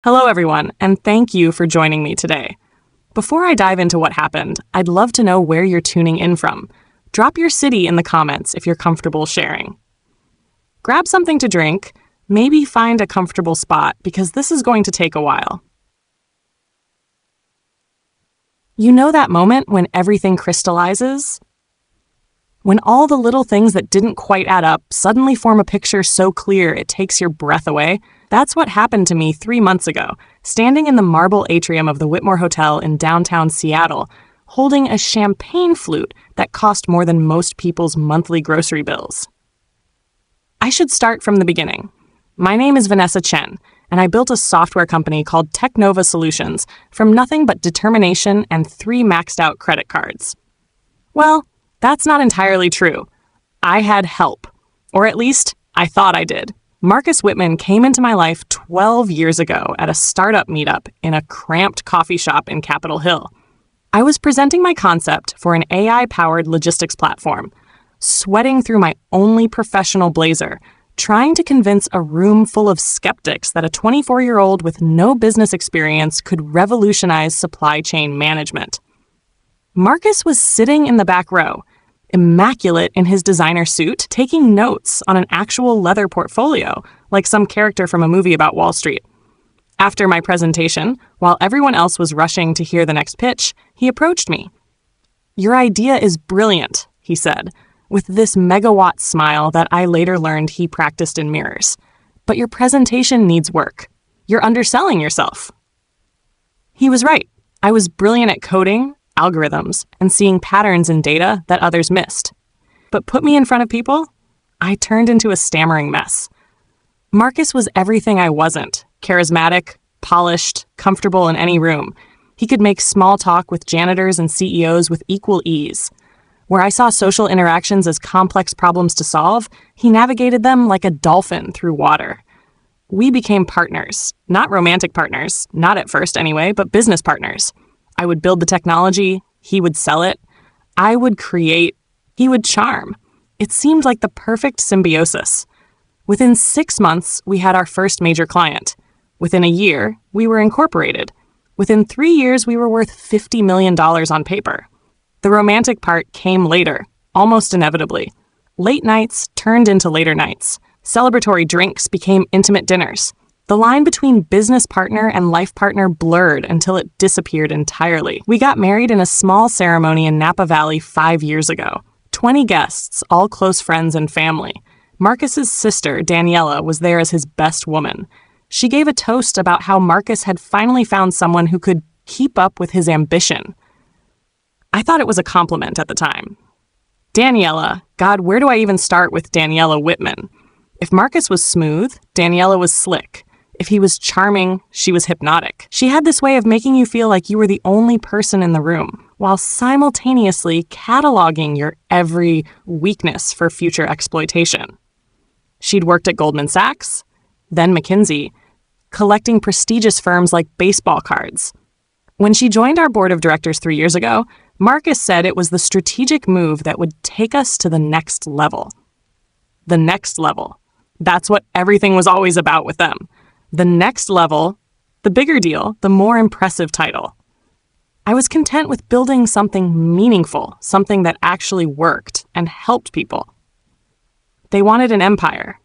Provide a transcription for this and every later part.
Hello, everyone, and thank you for joining me today. Before I dive into what happened, I'd love to know where you're tuning in from. Drop your city in the comments if you're comfortable sharing. Grab something to drink, maybe find a comfortable spot because this is going to take a while. You know that moment when everything crystallizes? When all the little things that didn't quite add up suddenly form a picture so clear it takes your breath away? That's what happened to me 3 months ago, standing in the marble atrium of the Whitmore Hotel in downtown Seattle, holding a champagne flute that cost more than most people's monthly grocery bills. I should start from the beginning. My name is Vanessa Chen, and I built a software company called TechNova Solutions from nothing but determination and 3 maxed-out credit cards. Well, that's not entirely true. I had help, or at least I thought I did. Marcus Whitman came into my life 12 years ago at a startup meetup in a cramped coffee shop in Capitol Hill. I was presenting my concept for an AI-powered logistics platform, sweating through my only professional blazer, trying to convince a room full of skeptics that a 24-year-old with no business experience could revolutionize supply chain management. Marcus was sitting in the back row, immaculate in his designer suit, taking notes on an actual leather portfolio, like some character from a movie about Wall Street. After my presentation, while everyone else was rushing to hear the next pitch, he approached me. "Your idea is brilliant," he said, with this megawatt smile that I later learned he practiced in mirrors. "But your presentation needs work. You're underselling yourself." He was right. I was brilliant at coding, algorithms, and seeing patterns in data that others missed. But put me in front of people, I turned into a stammering mess. Marcus was everything I wasn't: charismatic, polished, comfortable in any room. He could make small talk with janitors and CEOs with equal ease. Where I saw social interactions as complex problems to solve, he navigated them like a dolphin through water. We became partners, not romantic partners, not at first anyway, but business partners. I would build the technology, he would sell it. I would create, he would charm. It seemed like the perfect symbiosis. Within 6 months, we had our first major client. Within a year, we were incorporated. Within 3 years, we were worth $50 million on paper. The romantic part came later, almost inevitably. Late nights turned into later nights. Celebratory drinks became intimate dinners. The line between business partner and life partner blurred until it disappeared entirely. We got married in a small ceremony in Napa Valley 5 years ago. 20 guests, all close friends and family. Marcus's sister, Daniela, was there as his best woman. She gave a toast about how Marcus had finally found someone who could keep up with his ambition. I thought it was a compliment at the time. Daniela, God, where do I even start with Daniela Whitman? If Marcus was smooth, Daniela was slick. If he was charming, she was hypnotic. She had this way of making you feel like you were the only person in the room, while simultaneously cataloging your every weakness for future exploitation. She'd worked at Goldman Sachs, then McKinsey, collecting prestigious firms like baseball cards. When she joined our board of directors 3 years ago, Marcus said it was the strategic move that would take us to the next level. The next level. That's what everything was always about with them. The next level, the bigger deal, the more impressive title. I was content with building something meaningful, something that actually worked and helped people. They wanted an empire.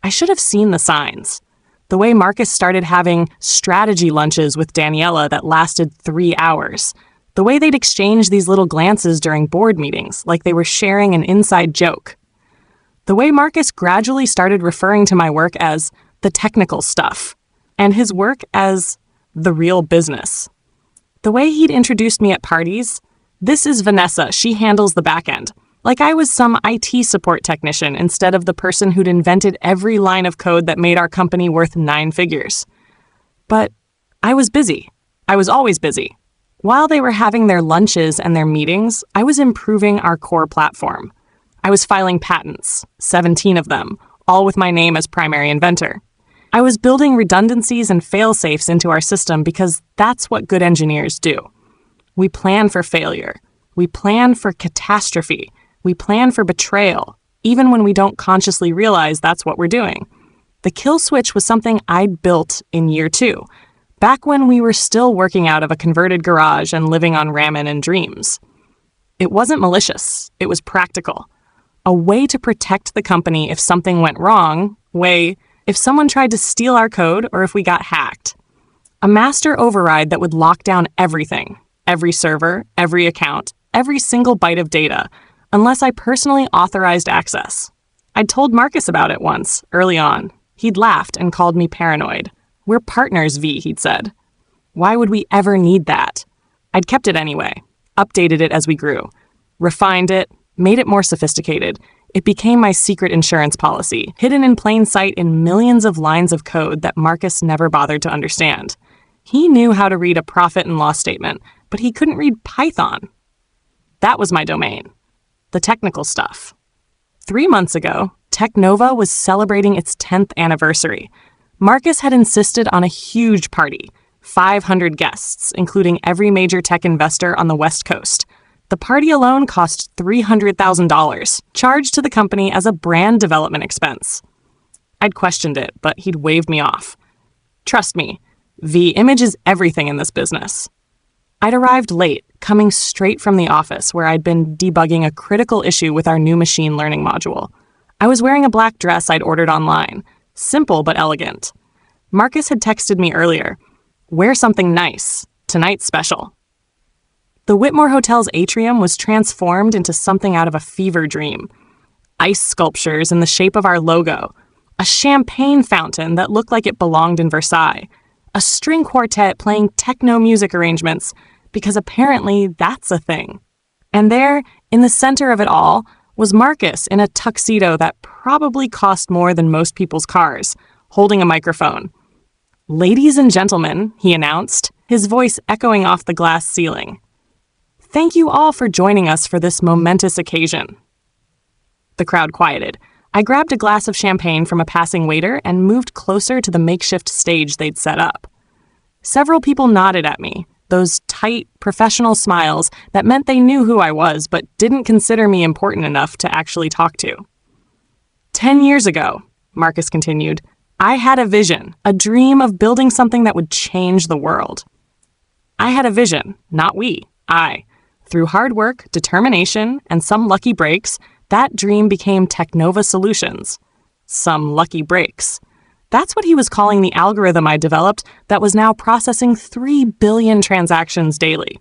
I should have seen the signs. The way Marcus started having strategy lunches with Daniela that lasted 3 hours. The way they'd exchange these little glances during board meetings, like they were sharing an inside joke. The way Marcus gradually started referring to my work as the technical stuff, and his work as the real business. The way he'd introduced me at parties, "This is Vanessa, she handles the back end," like I was some IT support technician instead of the person who'd invented every line of code that made our company worth 9 figures. But I was busy. I was always busy. While they were having their lunches and their meetings, I was improving our core platform. I was filing patents, 17 of them, all with my name as primary inventor. I was building redundancies and fail-safes into our system because that's what good engineers do. We plan for failure. We plan for catastrophe. We plan for betrayal, even when we don't consciously realize that's what we're doing. The kill switch was something I'd built in year 2, back when we were still working out of a converted garage and living on ramen and dreams. It wasn't malicious, it was practical. A way to protect the company if something went wrong, if someone tried to steal our code or if we got hacked. A master override that would lock down everything, every server, every account, every single byte of data, unless I personally authorized access. I'd told Marcus about it once, early on. He'd laughed and called me paranoid. "We're partners, V," he'd said. Why would we ever need that? I'd kept it anyway, updated it as we grew, refined it, made it more sophisticated. It became my secret insurance policy, hidden in plain sight in millions of lines of code that Marcus never bothered to understand. He knew how to read a profit and loss statement, but he couldn't read Python. That was my domain. The technical stuff. 3 months ago, TechNova was celebrating its 10th anniversary. Marcus had insisted on a huge party, 500 guests, including every major tech investor on the West Coast. The party alone cost $300,000, charged to the company as a brand development expense. I'd questioned it, but he'd waved me off. Trust me, the image is everything in this business. I'd arrived late, coming straight from the office where I'd been debugging a critical issue with our new machine learning module. I was wearing a black dress I'd ordered online, simple but elegant. Marcus had texted me earlier, "Wear something nice, tonight's special." The Whitmore Hotel's atrium was transformed into something out of a fever dream. Ice sculptures in the shape of our logo, a champagne fountain that looked like it belonged in Versailles, a string quartet playing techno music arrangements, because apparently that's a thing. And there, in the center of it all, was Marcus in a tuxedo that probably cost more than most people's cars, holding a microphone. "Ladies and gentlemen," he announced, his voice echoing off the glass ceiling. "Thank you all for joining us for this momentous occasion." The crowd quieted. I grabbed a glass of champagne from a passing waiter and moved closer to the makeshift stage they'd set up. Several people nodded at me, those tight, professional smiles that meant they knew who I was but didn't consider me important enough to actually talk to. 10 years ago, Marcus continued, I had a vision, a dream of building something that would change the world. I had a vision, not we, I. Through hard work, determination, and some lucky breaks, that dream became TechNova Solutions. Some lucky breaks. That's what he was calling the algorithm I developed that was now processing 3 billion transactions daily.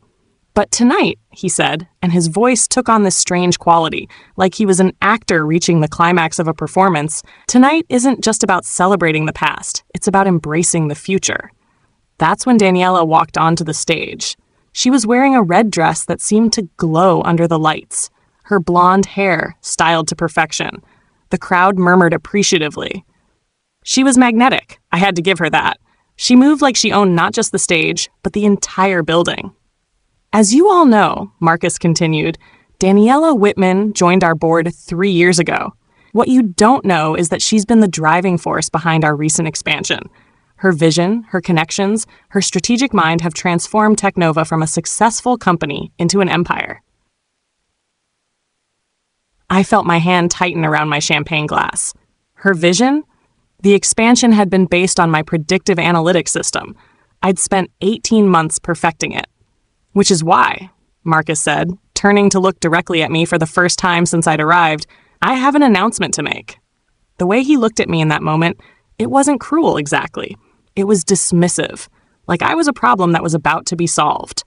But tonight, he said, and his voice took on this strange quality, like he was an actor reaching the climax of a performance, tonight isn't just about celebrating the past, it's about embracing the future. That's when Daniela walked onto the stage. She was wearing a red dress that seemed to glow under the lights, her blonde hair styled to perfection. The crowd murmured appreciatively. She was magnetic, I had to give her that. She moved like she owned not just the stage, but the entire building. As you all know, Marcus continued, Daniela Whitman joined our board 3 years ago. What you don't know is that she's been the driving force behind our recent expansion. Her vision, her connections, her strategic mind have transformed TechNova from a successful company into an empire. I felt my hand tighten around my champagne glass. Her vision? The expansion had been based on my predictive analytics system. I'd spent 18 months perfecting it. Which is why, Marcus said, turning to look directly at me for the first time since I'd arrived, I have an announcement to make. The way he looked at me in that moment, it wasn't cruel exactly. It was dismissive, like I was a problem that was about to be solved.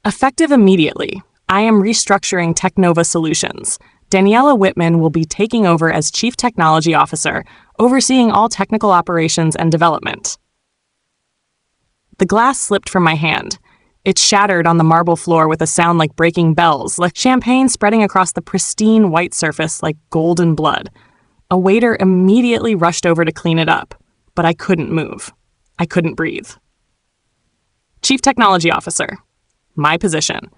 Effective immediately, I am restructuring TechNova Solutions. Daniela Whitman will be taking over as Chief Technology Officer, overseeing all technical operations and development. The glass slipped from my hand. It shattered on the marble floor with a sound like breaking bells, like champagne spreading across the pristine white surface like golden blood. A waiter immediately rushed over to clean it up, but I couldn't move. I couldn't breathe. Chief Technology Officer. My position.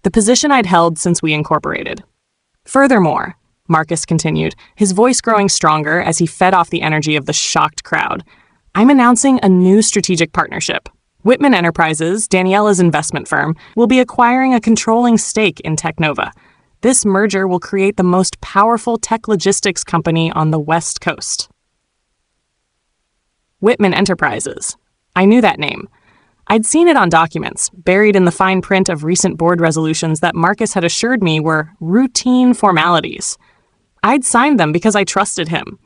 The position I'd held since we incorporated. Furthermore, Marcus continued, his voice growing stronger as he fed off the energy of the shocked crowd, I'm announcing a new strategic partnership. Whitman Enterprises, Daniela's investment firm, will be acquiring a controlling stake in TechNova. This merger will create the most powerful tech logistics company on the West Coast. Whitman Enterprises. I knew that name. I'd seen it on documents, buried in the fine print of recent board resolutions that Marcus had assured me were routine formalities. I'd signed them because I trusted him,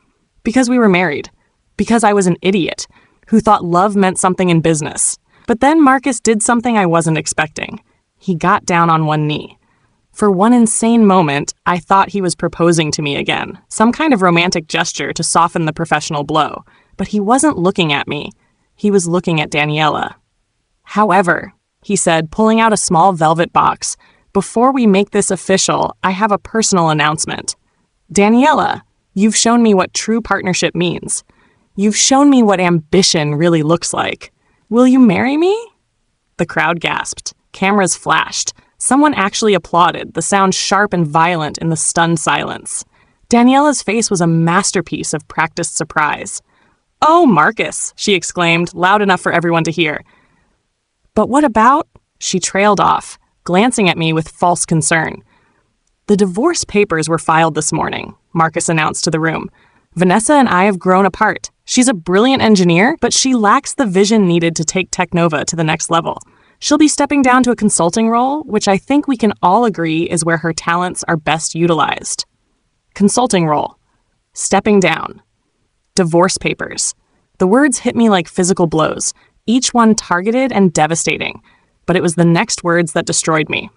because we were married, because I was an idiot who thought love meant something in business. But then Marcus did something I wasn't expecting. He got down on one knee. For one insane moment, I thought he was proposing to me again, some kind of romantic gesture to soften the professional blow. But he wasn't looking at me. He was looking at Daniela. "However," he said, pulling out a small velvet box, "before we make this official, I have a personal announcement. Daniela, you've shown me what true partnership means. You've shown me what ambition really looks like. Will you marry me?" The crowd gasped. Cameras flashed. Someone actually applauded, the sound sharp and violent in the stunned silence. Daniela's face was a masterpiece of practiced surprise. "Oh, Marcus," she exclaimed, loud enough for everyone to hear. "But what about—" She trailed off, glancing at me with false concern. "The divorce papers were filed this morning," Marcus announced to the room. "Vanessa and I have grown apart. She's a brilliant engineer, but she lacks the vision needed to take TechNova to the next level. She'll be stepping down to a consulting role, which I think we can all agree is where her talents are best utilized." Consulting role. Stepping down. Divorce papers. The words hit me like physical blows, each one targeted and devastating, but it was the next words that destroyed me.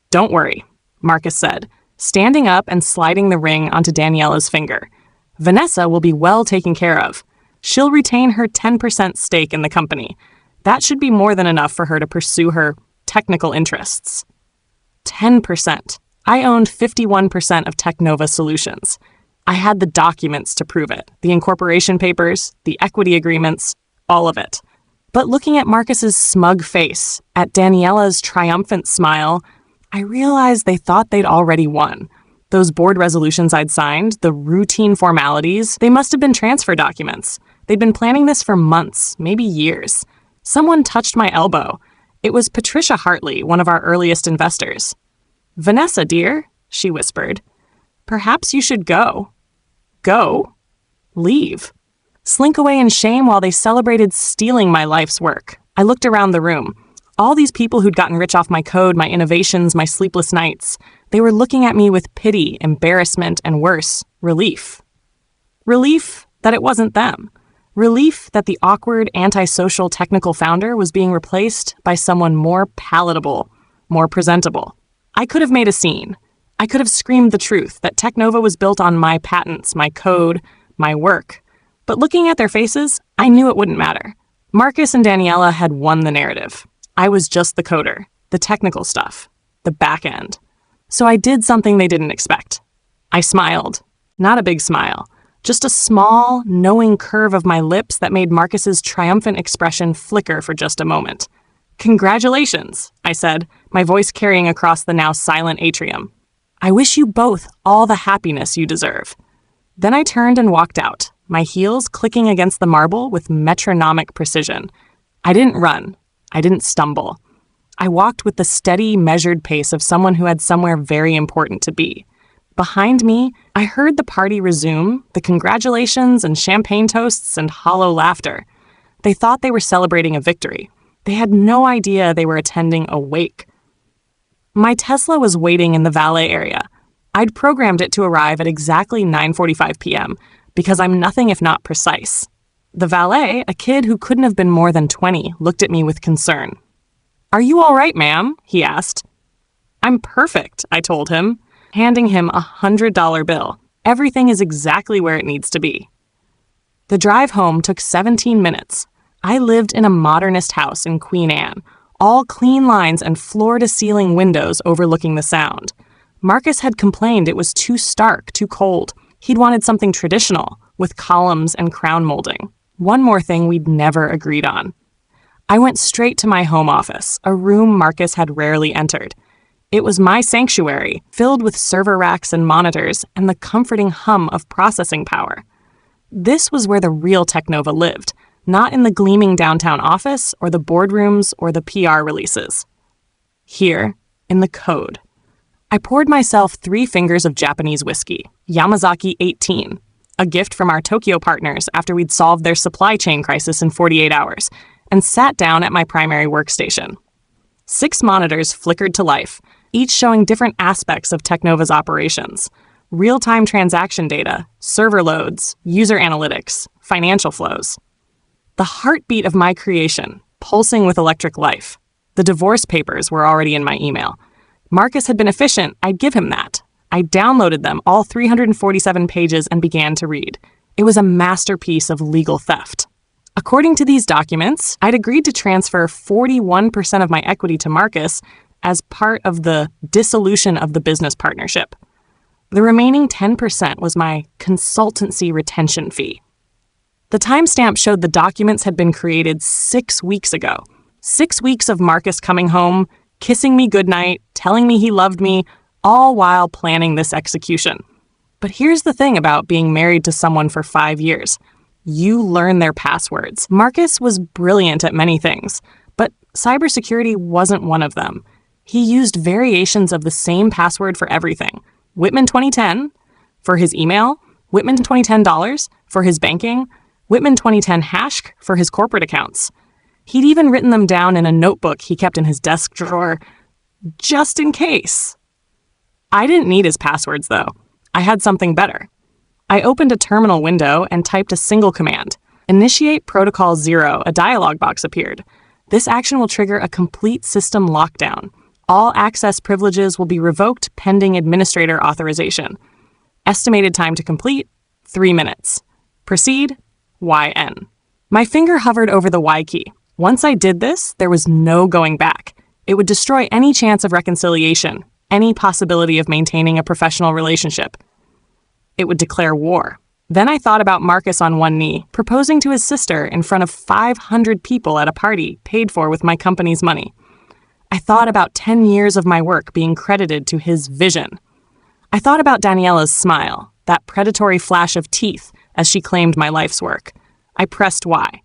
"Don't worry," Marcus said, standing up and sliding the ring onto Daniela's finger. "Vanessa will be well taken care of. She'll retain her 10% stake in the company. That should be more than enough for her to pursue her technical interests." 10%. I owned 51% of TechNova Solutions. I had the documents to prove it, the incorporation papers, the equity agreements, all of it. But looking at Marcus's smug face, at Daniela's triumphant smile, I realized they thought they'd already won. Those board resolutions I'd signed, the routine formalities, they must have been transfer documents. They'd been planning this for months, maybe years. Someone touched my elbow. It was Patricia Hartley, one of our earliest investors. "Vanessa, dear," she whispered, "perhaps you should go." Go? Leave? Slink away in shame while they celebrated stealing my life's work. I looked around the room. All these people who'd gotten rich off my code, my innovations, my sleepless nights, they were looking at me with pity, embarrassment, and worse, relief. Relief that it wasn't them. Relief that the awkward, antisocial technical founder was being replaced by someone more palatable, more presentable. I could have made a scene. I could have screamed the truth that TechNova was built on my patents, my code, my work. But looking at their faces, I knew it wouldn't matter. Marcus and Daniela had won the narrative. I was just the coder, the technical stuff, the back end. So I did something they didn't expect. I smiled. Not a big smile. Just a small, knowing curve of my lips that made Marcus's triumphant expression flicker for just a moment. "Congratulations," I said, my voice carrying across the now silent atrium. "I wish you both all the happiness you deserve." Then I turned and walked out, my heels clicking against the marble with metronomic precision. I didn't run. I didn't stumble. I walked with the steady, measured pace of someone who had somewhere very important to be. Behind me, I heard the party resume, the congratulations and champagne toasts and hollow laughter. They thought they were celebrating a victory. They had no idea they were attending a wake. My Tesla was waiting in the valet area. I'd programmed it to arrive at exactly 9:45 p.m. because I'm nothing if not precise. The valet, a kid who couldn't have been more than 20, looked at me with concern. "Are you all right, ma'am?" he asked. "I'm perfect," I told him, handing him a $100 bill. "Everything is exactly where it needs to be." The drive home took 17 minutes. I lived in a modernist house in Queen Anne, all clean lines and floor-to-ceiling windows overlooking the Sound. Marcus had complained it was too stark, too cold. He'd wanted something traditional, with columns and crown molding. One more thing we'd never agreed on. I went straight to my home office, a room Marcus had rarely entered. It was my sanctuary, filled with server racks and monitors and the comforting hum of processing power. This was where the real TechNova lived, not in the gleaming downtown office or the boardrooms or the PR releases. Here, in the code. I poured myself 3 fingers of Japanese whiskey, Yamazaki 18, a gift from our Tokyo partners after we'd solved their supply chain crisis in 48 hours, and sat down at my primary workstation. 6 monitors flickered to life, each showing different aspects of TechNova's operations: real-time transaction data, server loads, user analytics, financial flows. The heartbeat of my creation, pulsing with electric life. The divorce papers were already in my email. Marcus had been efficient, I'd give him that. I downloaded them, all 347 pages, and began to read. It was a masterpiece of legal theft. According to these documents, I'd agreed to transfer 41% of my equity to Marcus as part of the dissolution of the business partnership. The remaining 10% was my consultancy retention fee. The timestamp showed the documents had been created 6 weeks ago. 6 weeks of Marcus coming home, kissing me goodnight, telling me he loved me, all while planning this execution. But here's the thing about being married to someone for 5 years. You learn their passwords. Marcus was brilliant at many things, but cybersecurity wasn't one of them. He used variations of the same password for everything. Whitman 2010 for his email, Whitman $2010 for his banking, Whitman 2010 hash for his corporate accounts. He'd even written them down in a notebook he kept in his desk drawer, just in case. I didn't need his passwords, though. I had something better. I opened a terminal window and typed a single command. Initiate Protocol 0, a dialog box appeared. This action will trigger a complete system lockdown. All access privileges will be revoked pending administrator authorization. Estimated time to complete, 3 minutes. Proceed, YN. My finger hovered over the Y key. Once I did this, there was no going back. It would destroy any chance of reconciliation, any possibility of maintaining a professional relationship. It would declare war. Then I thought about Marcus on one knee, proposing to his sister in front of 500 people at a party paid for with my company's money. I thought about 10 years of my work being credited to his vision. I thought about Daniela's smile, that predatory flash of teeth as she claimed my life's work. I pressed Y.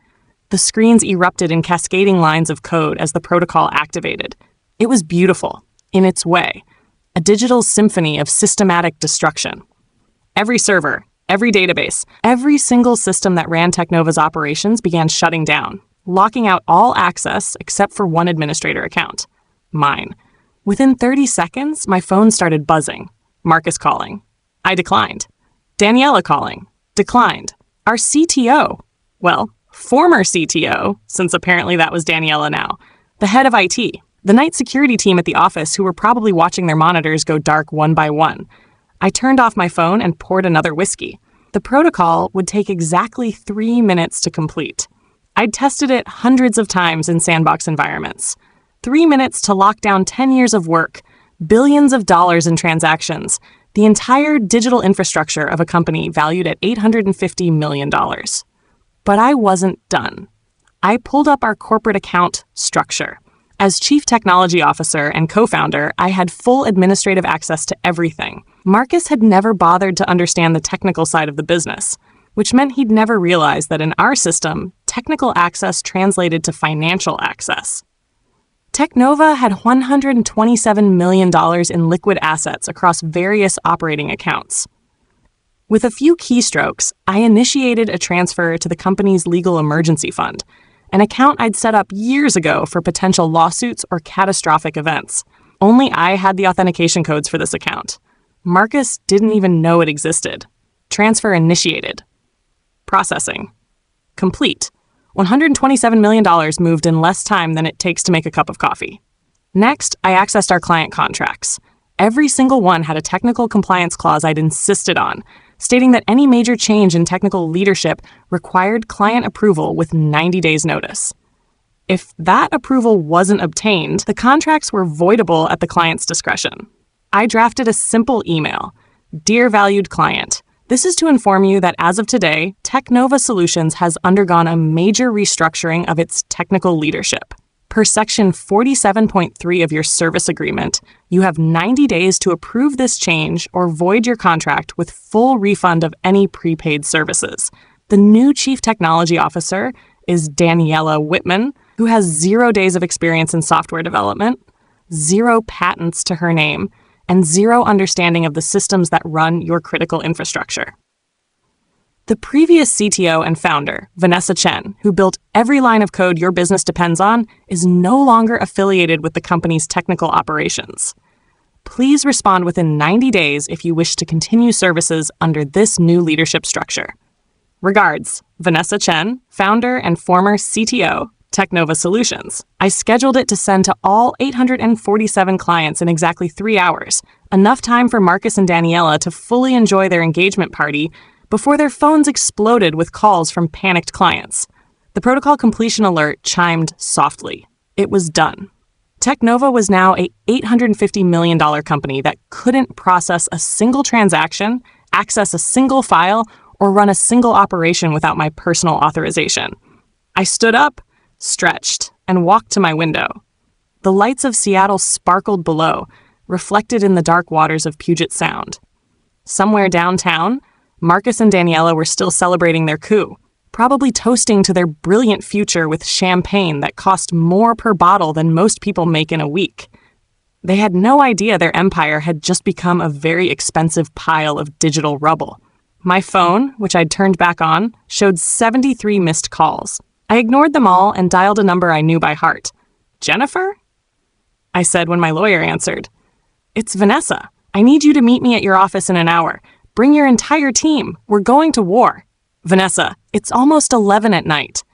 The screens erupted in cascading lines of code as the protocol activated. It was beautiful, in its way, a digital symphony of systematic destruction. Every server, every database, every single system that ran TechNova's operations began shutting down, locking out all access except for one administrator account, mine. Within 30 seconds, my phone started buzzing. Marcus calling. I declined. Daniela calling. Declined. Our CTO. Well, former CTO, since apparently that was Daniela now. The head of IT. The night security team at the office who were probably watching their monitors go dark one by one. I turned off my phone and poured another whiskey. The protocol would take exactly 3 minutes to complete. I'd tested it hundreds of times in sandbox environments. 3 minutes to lock down 10 years of work, billions of dollars in transactions, the entire digital infrastructure of a company valued at $850 million. But I wasn't done. I pulled up our corporate account structure. As Chief Technology Officer and co-founder, I had full administrative access to everything. Marcus had never bothered to understand the technical side of the business, which meant he'd never realized that in our system, technical access translated to financial access. TechNova had $127 million in liquid assets across various operating accounts. With a few keystrokes, I initiated a transfer to the company's legal emergency fund, an account I'd set up years ago for potential lawsuits or catastrophic events. Only I had the authentication codes for this account. Marcus didn't even know it existed. Transfer initiated. Processing. Complete. $127 million moved in less time than it takes to make a cup of coffee. Next, I accessed our client contracts. Every single one had a technical compliance clause I'd insisted on, stating that any major change in technical leadership required client approval with 90 days' notice. If that approval wasn't obtained, the contracts were voidable at the client's discretion. I drafted a simple email. Dear valued client, this is to inform you that as of today, TechNova Solutions has undergone a major restructuring of its technical leadership. Per Section 47.3 of your service agreement, you have 90 days to approve this change or void your contract with full refund of any prepaid services. The new Chief Technology Officer is Daniela Whitman, who has 0 days of experience in software development, 0 patents to her name, and 0 understanding of the systems that run your critical infrastructure. The previous CTO and founder, Vanessa Chen, who built every line of code your business depends on, is no longer affiliated with the company's technical operations. Please respond within 90 days if you wish to continue services under this new leadership structure. Regards, Vanessa Chen, founder and former CTO, TechNova Solutions. I scheduled it to send to all 847 clients in exactly 3 hours, enough time for Marcus and Daniela to fully enjoy their engagement party before their phones exploded with calls from panicked clients. The protocol completion alert chimed softly. It was done. TechNova was now a $850 million company that couldn't process a single transaction, access a single file, or run a single operation without my personal authorization. I stood up, stretched, and walked to my window. The lights of Seattle sparkled below, reflected in the dark waters of Puget Sound. Somewhere downtown, Marcus and Daniela were still celebrating their coup, probably toasting to their brilliant future with champagne that cost more per bottle than most people make in a week. They had no idea their empire had just become a very expensive pile of digital rubble. My phone, which I'd turned back on, showed 73 missed calls. I ignored them all and dialed a number I knew by heart. "Jennifer?" I said when my lawyer answered. "It's Vanessa. I need you to meet me at your office in an hour. Bring your entire team. We're going to war." "Vanessa, it's almost 11 at night."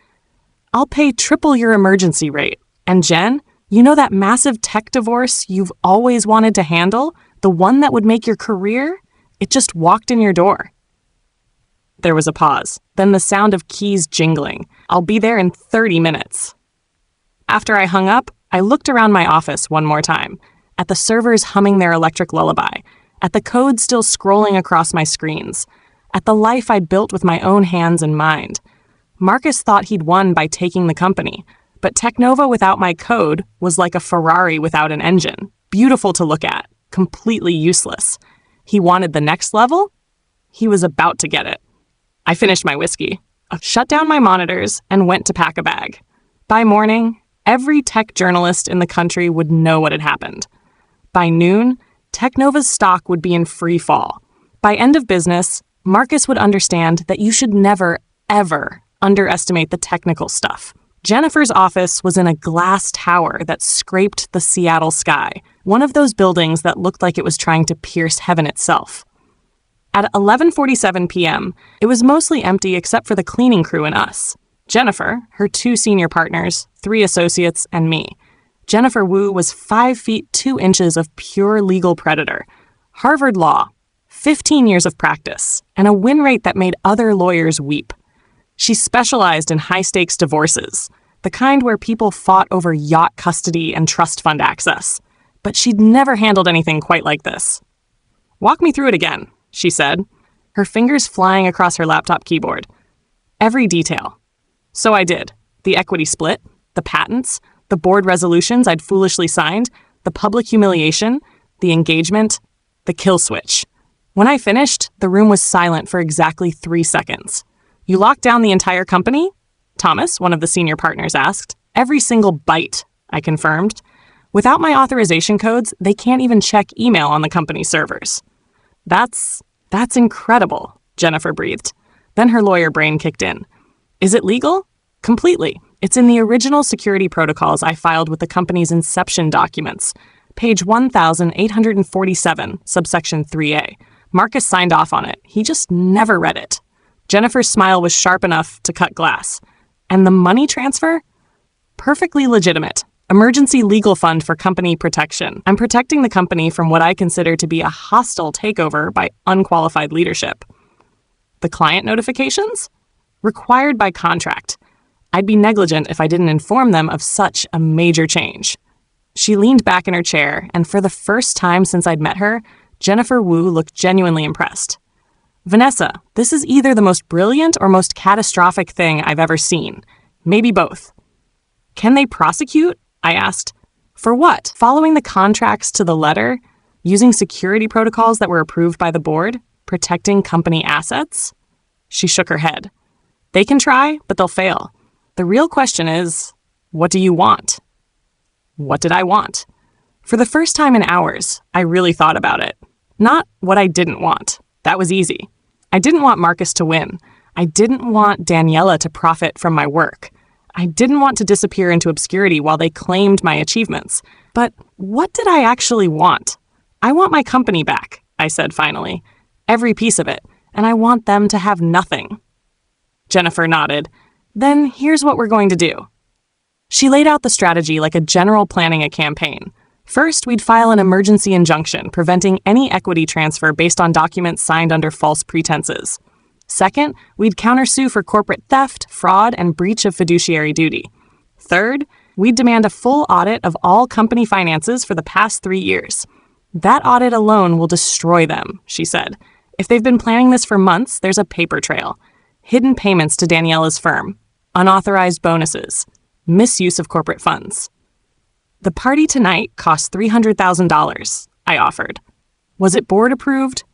"I'll pay triple your emergency rate. And Jen, you know that massive tech divorce you've always wanted to handle? The one that would make your career? It just walked in your door." There was a pause, then the sound of keys jingling. "I'll be there in 30 minutes. After I hung up, I looked around my office one more time, at the servers humming their electric lullaby, at the code still scrolling across my screens, at the life I'd built with my own hands and mind. Marcus thought he'd won by taking the company, but TechNova without my code was like a Ferrari without an engine, beautiful to look at, completely useless. He wanted the next level? He was about to get it. I finished my whiskey, shut down my monitors, and went to pack a bag. By morning, every tech journalist in the country would know what had happened. By noon, TechNova's stock would be in free fall. By end of business, Marcus would understand that you should never, ever underestimate the technical stuff. Jennifer's office was in a glass tower that scraped the Seattle sky, one of those buildings that looked like it was trying to pierce heaven itself. At 11:47 p.m., it was mostly empty except for the cleaning crew and us. Jennifer, her 2 senior partners, 3 associates, and me. Jennifer Wu was 5 feet 2 inches of pure legal predator. Harvard Law, 15 years of practice, and a win rate that made other lawyers weep. She specialized in high-stakes divorces, the kind where people fought over yacht custody and trust fund access. But she'd never handled anything quite like this. "Walk me through it again," she said, her fingers flying across her laptop keyboard. Every detail. So I did. The equity split, the patents, the board resolutions I'd foolishly signed, the public humiliation, the engagement, the kill switch. When I finished, the room was silent for exactly 3 seconds. "You locked down the entire company?" Thomas, one of the senior partners, asked. "Every single byte," I confirmed. "Without my authorization codes, they can't even check email on the company servers." That's incredible," Jennifer breathed. Then her lawyer brain kicked in. "Is it legal?" "Completely. It's in the original security protocols I filed with the company's inception documents. Page 1847, subsection 3A. Marcus signed off on it. He just never read it." Jennifer's smile was sharp enough to cut glass. "And the money transfer?" "Perfectly legitimate. Emergency legal fund for company protection. I'm protecting the company from what I consider to be a hostile takeover by unqualified leadership." "The client notifications?" "Required by contract. I'd be negligent if I didn't inform them of such a major change." She leaned back in her chair, and for the first time since I'd met her, Jennifer Wu looked genuinely impressed. "Vanessa, this is either the most brilliant or most catastrophic thing I've ever seen. Maybe both." "Can they prosecute?" I asked. "For what? Following the contracts to the letter? Using security protocols that were approved by the board? Protecting company assets?" She shook her head. "They can try, but they'll fail. The real question is, what do you want?" What did I want? For the first time in hours, I really thought about it. Not what I didn't want. That was easy. I didn't want Marcus to win. I didn't want Daniela to profit from my work. I didn't want to disappear into obscurity while they claimed my achievements. But what did I actually want? I want my company back, I said finally. Every piece of it. And I want them to have nothing. Jennifer nodded. Then here's what we're going to do. She laid out the strategy like a general planning a campaign. First, we'd file an emergency injunction preventing any equity transfer based on documents signed under false pretenses. Second, we'd countersue for corporate theft, fraud, and breach of fiduciary duty. Third, we'd demand a full audit of all company finances for the past 3 years. That audit alone will destroy them, she said. If they've been planning this for months, there's a paper trail. Hidden payments to Daniela's firm, unauthorized bonuses, misuse of corporate funds. The party tonight cost $300,000, I offered. Was it board approved?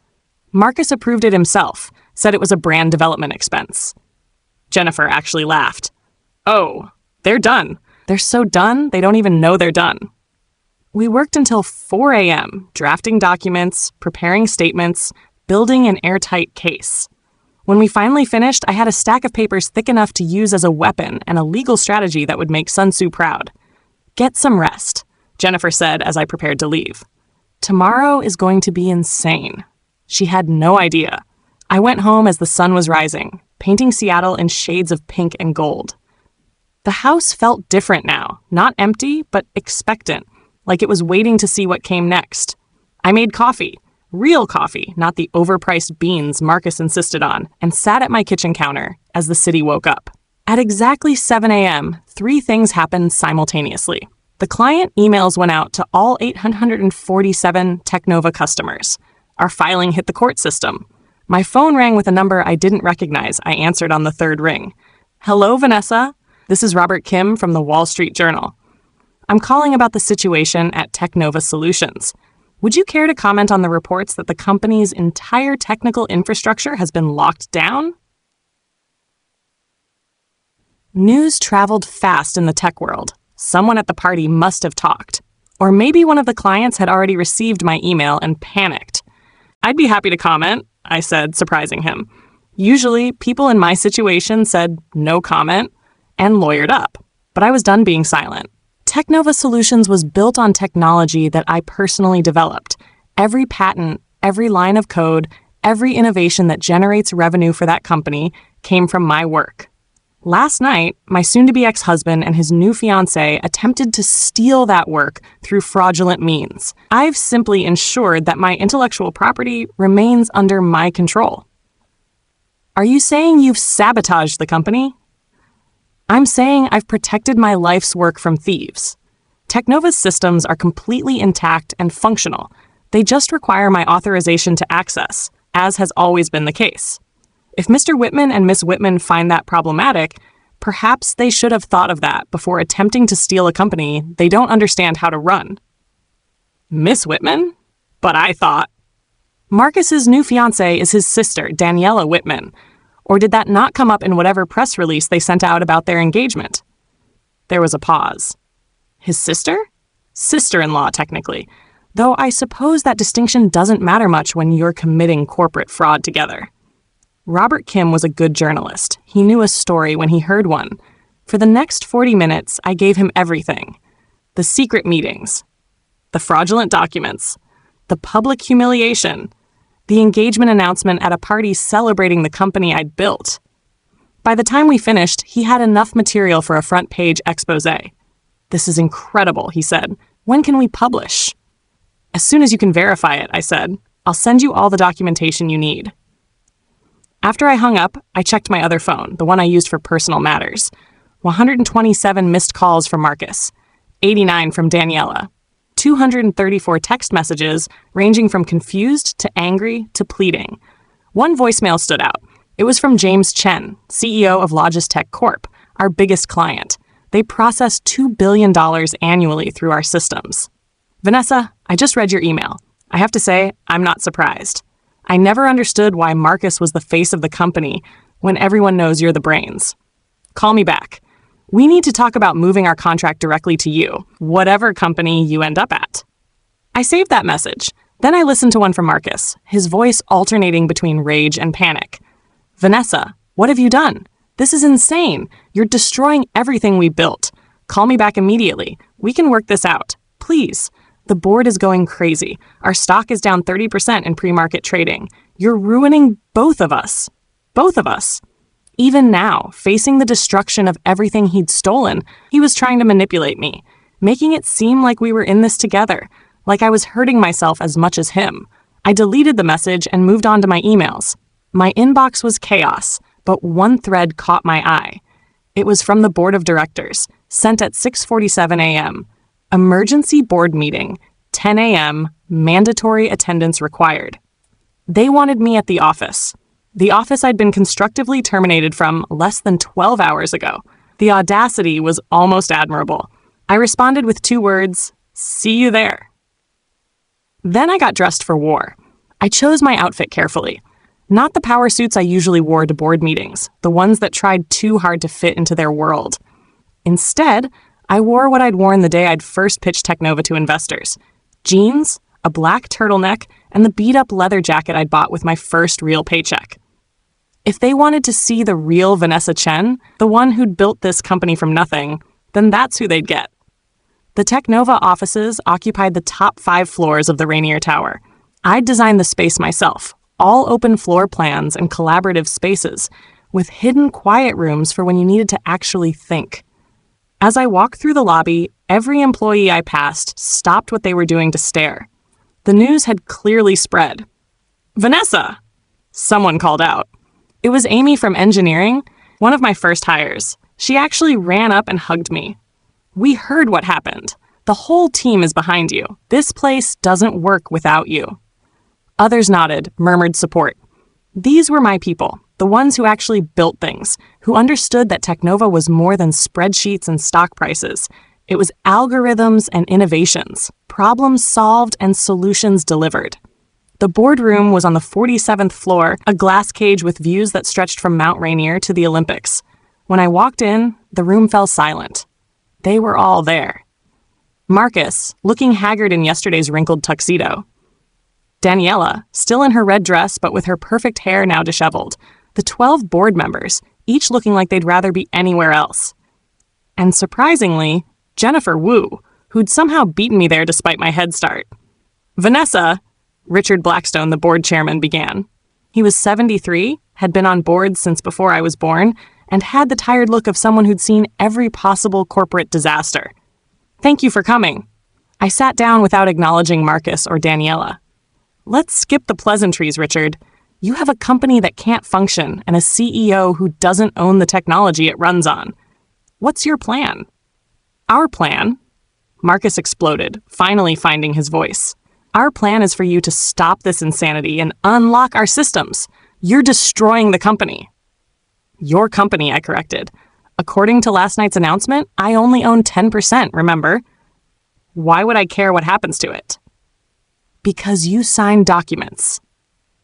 Marcus approved it himself, said it was a brand development expense. Jennifer actually laughed. Oh, they're done. They're so done, they don't even know they're done. We worked until 4 a.m., drafting documents, preparing statements, building an airtight case. When we finally finished, I had a stack of papers thick enough to use as a weapon and a legal strategy that would make Sun Tzu proud. Get some rest, Jennifer said as I prepared to leave. Tomorrow is going to be insane. She had no idea. I went home as the sun was rising, painting Seattle in shades of pink and gold. The house felt different now, not empty, but expectant, like it was waiting to see what came next. I made coffee. Real coffee, not the overpriced beans Marcus insisted on, and sat at my kitchen counter as the city woke up. At exactly 7 a.m., 3 things happened simultaneously. The client emails went out to all 847 TechNova customers. Our filing hit the court system. My phone rang with a number I didn't recognize. I answered on the 3rd ring. Hello, Vanessa. This is Robert Kim from the Wall Street Journal. I'm calling about the situation at TechNova Solutions. Would you care to comment on the reports that the company's entire technical infrastructure has been locked down? News traveled fast in the tech world. Someone at the party must have talked. Or maybe one of the clients had already received my email and panicked. I'd be happy to comment, I said, surprising him. Usually, people in my situation said no comment and lawyered up. But I was done being silent. TechNova Solutions was built on technology that I personally developed. Every patent, every line of code, every innovation that generates revenue for that company came from my work. Last night, my soon-to-be ex-husband and his new fiancée attempted to steal that work through fraudulent means. I've simply ensured that my intellectual property remains under my control. Are you saying you've sabotaged the company? I'm saying I've protected my life's work from thieves. TechNova's systems are completely intact and functional. They just require my authorization to access, as has always been the case. If Mr. Whitman and Miss Whitman find that problematic, perhaps they should have thought of that before attempting to steal a company they don't understand how to run. Miss Whitman? But I thought. Marcus's new fiancée is his sister, Daniela Whitman. Or did that not come up in whatever press release they sent out about their engagement? There was a pause. His sister? Sister-in-law, technically. Though I suppose that distinction doesn't matter much when you're committing corporate fraud together. Robert Kim was a good journalist. He knew a story when he heard one. For the next 40 minutes, I gave him everything. The secret meetings. The fraudulent documents. The public humiliation. The engagement announcement at a party celebrating the company I'd built. By the time we finished, he had enough material for a front-page expose. This is incredible, he said. When can we publish? As soon as you can verify it, I said. I'll send you all the documentation you need. After I hung up, I checked my other phone, the one I used for personal matters. 127 missed calls from Marcus. 89 from Daniela. 234 text messages ranging from confused to angry to pleading. One voicemail stood out. It was from James Chen, CEO of Logistech Corp., our biggest client. They process $2 billion annually through our systems. Vanessa, I just read your email. I have to say, I'm not surprised. I never understood why Marcus was the face of the company when everyone knows you're the brains. Call me back. We need to talk about moving our contract directly to you, whatever company you end up at. I saved that message. Then I listened to one from Marcus, his voice alternating between rage and panic. Vanessa, What have you done? This is insane. You're destroying everything we built. Call me back immediately. We can work this out. Please. The board is going crazy. Our stock is down 30% in pre-market trading. You're ruining both of us. Both of us. Even now, facing the destruction of everything he'd stolen, he was trying to manipulate me, making it seem like we were in this together, like I was hurting myself as much as him. I deleted the message and moved on to my emails. My inbox was chaos, but one thread caught my eye. It was from the board of directors, sent at 6:47 a.m. Emergency board meeting, 10 a.m., mandatory attendance required. They wanted me at the office I'd been constructively terminated from less than 12 hours ago. The audacity was almost admirable. I responded with 2 words, "See you there." Then I got dressed for war. I chose my outfit carefully. Not the power suits I usually wore to board meetings, the ones that tried too hard to fit into their world. Instead, I wore what I'd worn the day I'd first pitched TechNova to investors. Jeans, a black turtleneck, and the beat-up leather jacket I'd bought with my first real paycheck. If they wanted to see the real Vanessa Chen, the one who'd built this company from nothing, then that's who they'd get. The TechNova offices occupied the top 5 floors of the Rainier Tower. I'd designed the space myself, all open floor plans and collaborative spaces, with hidden quiet rooms for when you needed to actually think. As I walked through the lobby, every employee I passed stopped what they were doing to stare. The news had clearly spread. "Vanessa!" Someone called out. It was Amy from engineering, one of my first hires. She actually ran up and hugged me. "We heard what happened. The whole team is behind you. This place doesn't work without you." Others nodded, murmured support. These were my people, the ones who actually built things, who understood that TechNova was more than spreadsheets and stock prices. It was algorithms and innovations, problems solved and solutions delivered. The boardroom was on the 47th floor, a glass cage with views that stretched from Mount Rainier to the Olympics. When I walked in, the room fell silent. They were all there. Marcus, looking haggard in yesterday's wrinkled tuxedo. Daniela, still in her red dress but with her perfect hair now disheveled. The 12 board members, each looking like they'd rather be anywhere else. And surprisingly, Jennifer Wu, who'd somehow beaten me there despite my head start. "Vanessa," Richard Blackstone, the board chairman, began. He was 73, had been on boards since before I was born, and had the tired look of someone who'd seen every possible corporate disaster. "Thank you for coming." I sat down without acknowledging Marcus or Daniela. "Let's skip the pleasantries, Richard. You have a company that can't function and a CEO who doesn't own the technology it runs on. What's your plan?" "Our plan?" Marcus exploded, finally finding his voice. "Our plan is for you to stop this insanity and unlock our systems. You're destroying the company." "Your company," I corrected. "According to last night's announcement, I only own 10%, remember?" "Why would I care what happens to it?" "Because you signed documents,"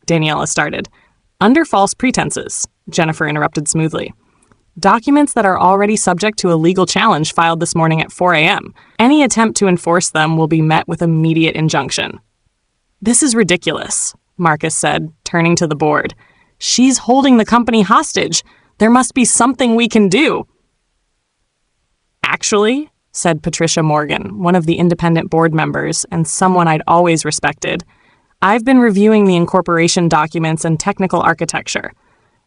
Daniela started. "Under false pretenses," Jennifer interrupted smoothly. "Documents that are already subject to a legal challenge filed this morning at 4 a.m. Any attempt to enforce them will be met with immediate injunction." "This is ridiculous," Marcus said, turning to the board. "She's holding the company hostage. There must be something we can do." "Actually," said Patricia Morgan, one of the independent board members and someone I'd always respected, "I've been reviewing the incorporation documents and technical architecture.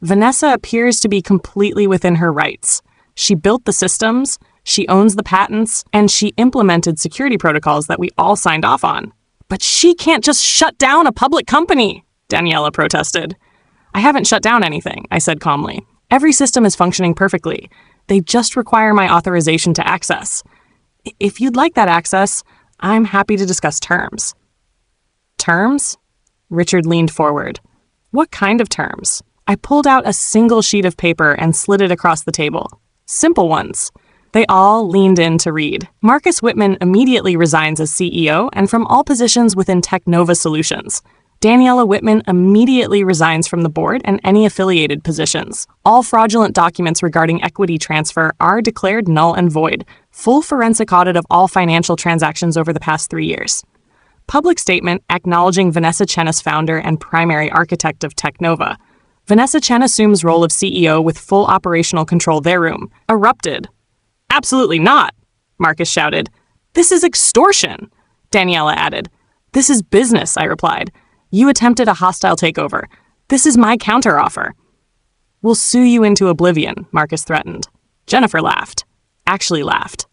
Vanessa appears to be completely within her rights. She built the systems, she owns the patents, and she implemented security protocols that we all signed off on. But she can't just shut down a public company," Daniela protested. "I haven't shut down anything," I said calmly. "Every system is functioning perfectly. They just require my authorization to access. If you'd like that access, I'm happy to discuss terms." "Terms?" Richard leaned forward. "What kind of terms?" I pulled out a single sheet of paper and slid it across the table. Simple ones. They all leaned in to read. "Marcus Whitman immediately resigns as CEO and from all positions within TechNova Solutions. Daniela Whitman immediately resigns from the board and any affiliated positions. All fraudulent documents regarding equity transfer are declared null and void. Full forensic audit of all financial transactions over the past 3 years. Public statement acknowledging Vanessa Chen as founder and primary architect of TechNova. Vanessa Chen assumes role of CEO with full operational control their room. Erupted. Absolutely not, Marcus shouted. This is extortion, Daniela added. This is business, I replied. You attempted a hostile takeover. This is my counteroffer. We'll sue you into oblivion, Marcus threatened. Jennifer laughed. Actually laughed.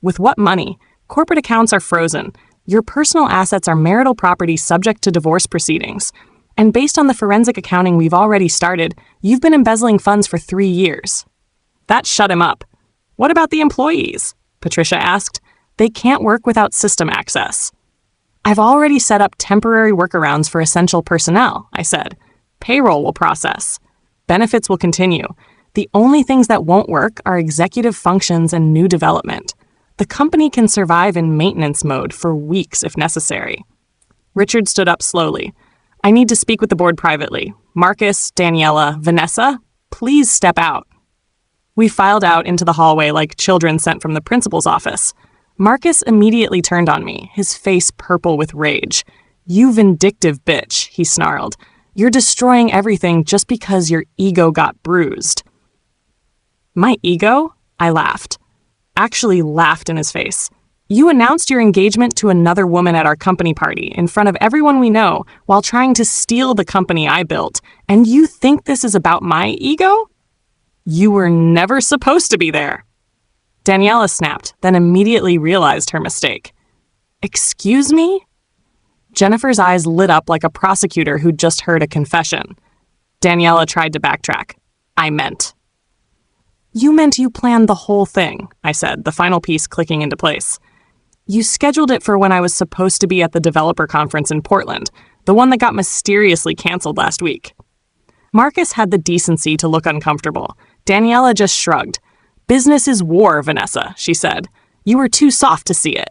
With what money? Corporate accounts are frozen. Your personal assets are marital property subject to divorce proceedings. And based on the forensic accounting we've already started, you've been embezzling funds for 3 years. That shut him up. What about the employees? Patricia asked. They can't work without system access. I've already set up temporary workarounds for essential personnel, I said. Payroll will process. Benefits will continue. The only things that won't work are executive functions and new development. The company can survive in maintenance mode for weeks if necessary. Richard stood up slowly. I need to speak with the board privately. Marcus, Daniela, Vanessa, please step out. We filed out into the hallway like children sent from the principal's office. Marcus immediately turned on me, his face purple with rage. You vindictive bitch, he snarled. You're destroying everything just because your ego got bruised. My ego? I laughed. Actually laughed in his face. You announced your engagement to another woman at our company party in front of everyone we know while trying to steal the company I built, and you think this is about my ego? You were never supposed to be there. Daniela snapped, then immediately realized her mistake. Excuse me? Jennifer's eyes lit up like a prosecutor who'd just heard a confession. Daniela tried to backtrack. I meant. You meant you planned the whole thing, I said, the final piece clicking into place. You scheduled it for when I was supposed to be at the developer conference in Portland, the one that got mysteriously canceled last week. Marcus had the decency to look uncomfortable. Daniela just shrugged. Business is war, Vanessa, she said. You were too soft to see it.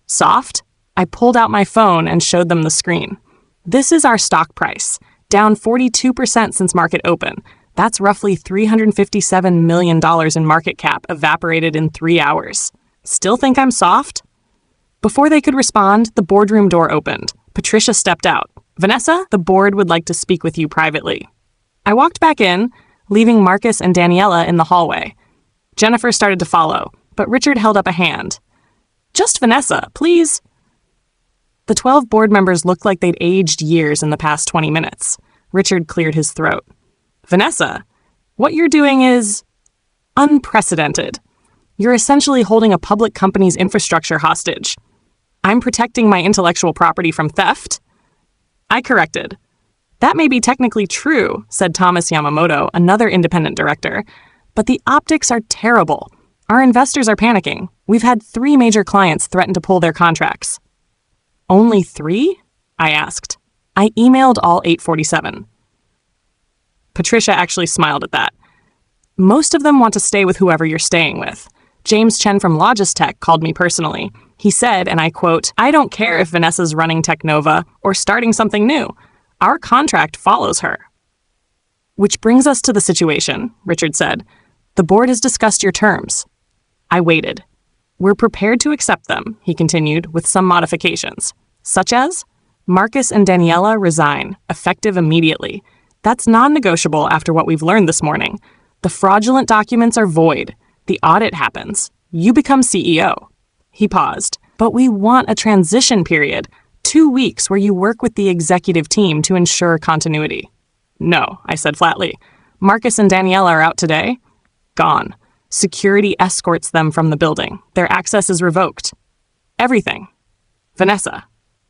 Soft? I pulled out my phone and showed them the screen. This is our stock price, down 42% since market open. That's roughly $357 million in market cap evaporated in 3 hours. Still think I'm soft? Before they could respond, the boardroom door opened. Patricia stepped out. Vanessa, the board would like to speak with you privately. I walked back in, leaving Marcus and Daniela in the hallway. Jennifer started to follow, but Richard held up a hand. Just Vanessa, please. The 12 board members looked like they'd aged years in the past 20 minutes. Richard cleared his throat. Vanessa, what you're doing is unprecedented. You're essentially holding a public company's infrastructure hostage. I'm protecting my intellectual property from theft. I corrected. That may be technically true, said Thomas Yamamoto, another independent director, but the optics are terrible. Our investors are panicking. We've had 3 major clients threaten to pull their contracts. Only 3? I asked. I emailed all 847. Patricia actually smiled at that. Most of them want to stay with whoever you're staying with. James Chen from Logistech called me personally. He said, and I quote, I don't care if Vanessa's running TechNova or starting something new. Our contract follows her. Which brings us to the situation, Richard said. The board has discussed your terms. I waited. We're prepared to accept them, he continued, with some modifications, such as Marcus and Daniela resign, effective immediately. That's non-negotiable after what we've learned this morning. The fraudulent documents are void. The audit happens. You become CEO. He paused. But we want a transition period, 2 weeks where you work with the executive team to ensure continuity. No, I said flatly. Marcus and Daniela are out today. Gone. Security escorts them from the building. Their access is revoked. Everything. Vanessa.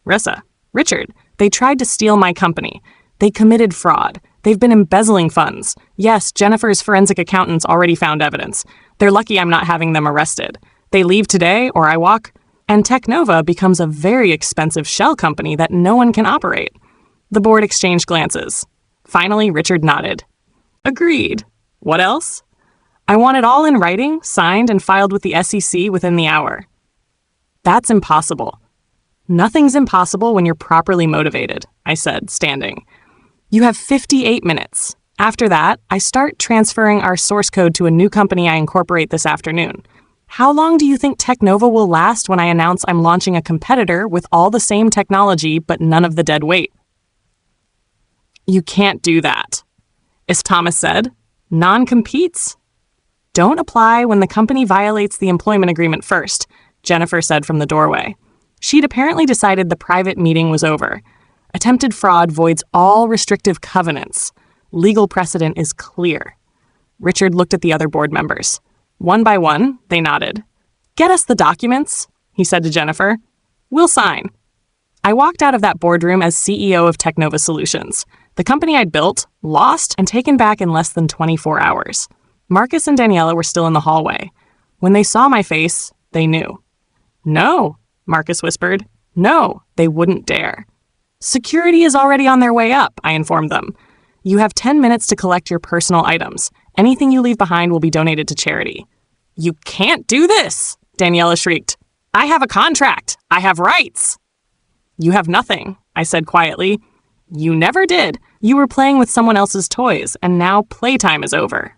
Rissa. Richard. They tried to steal my company. They committed fraud. They've been embezzling funds. Yes, Jennifer's forensic accountants already found evidence. They're lucky I'm not having them arrested. They leave today, or I walk, and TechNova becomes a very expensive shell company that no one can operate. The board exchanged glances. Finally, Richard nodded. Agreed. What else? I want it all in writing, signed, and filed with the SEC within the hour. That's impossible. Nothing's impossible when you're properly motivated, I said, standing. You have 58 minutes. After that, I start transferring our source code to a new company I incorporate this afternoon. How long do you think TechNova will last when I announce I'm launching a competitor with all the same technology but none of the dead weight? You can't do that. as Thomas said, non-competes. Don't apply when the company violates the employment agreement first, Jennifer said from the doorway. She'd apparently decided the private meeting was over. Attempted fraud voids all restrictive covenants. Legal precedent is clear. Richard looked at the other board members. One by one, they nodded. Get us the documents, he said to Jennifer. We'll sign. I walked out of that boardroom as CEO of TechNova Solutions. The company I'd built, lost, and taken back in less than 24 hours. Marcus and Daniela were still in the hallway. When they saw my face, they knew. No, Marcus whispered. No, they wouldn't dare. Security is already on their way up, I informed them. You have 10 minutes to collect your personal items. Anything you leave behind will be donated to charity. You can't do this, Daniela shrieked. I have a contract. I have rights. You have nothing, I said quietly. You never did. You were playing with someone else's toys, and now playtime is over.